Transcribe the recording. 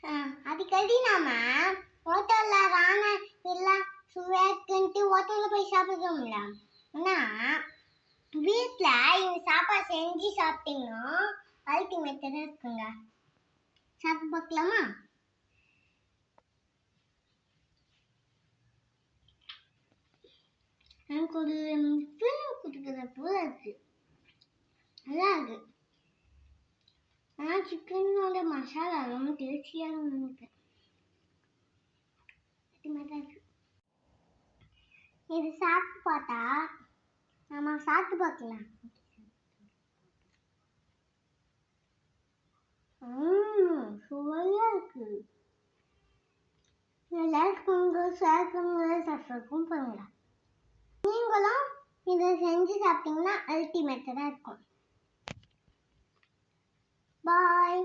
அடிக்கடி நாம ஹோட்டல்ல ராமன் எல்லாம் சுவையாக்குன்ட்டு ஹோட்டல்ல போய் சாப்பிடுறோம்ல. ஆனா வீட்டுல இந்த சாப்பாடு செஞ்சு சாப்பிட்டீங்கன்னா அல்டிமேட்டா இருக்குங்க. சாப்பிட்டு பார்க்கலாமா? எனக்கு ஒரு ஃபீல் கொடுக்குற போல இருக்கு. நல்லா இருக்கு. ஆனால் சிக்கனோட மசாலா ரொம்ப டேஸ்டியாக இருக்கு. இது சாப்பிட்டு பார்த்தா நம்ம சாப்பிட்டு பார்க்கலாம். சுவையா இருக்கு. லைக் பண்ணுங்க, ஷேர் பண்ணுங்க, சப்ஸ்கிரைப் பண்ணுங்க. நீங்களும் இதை செஞ்சு சாப்பிட்டீங்கன்னா அல்டிமேட்டா இருக்கும். பாய்.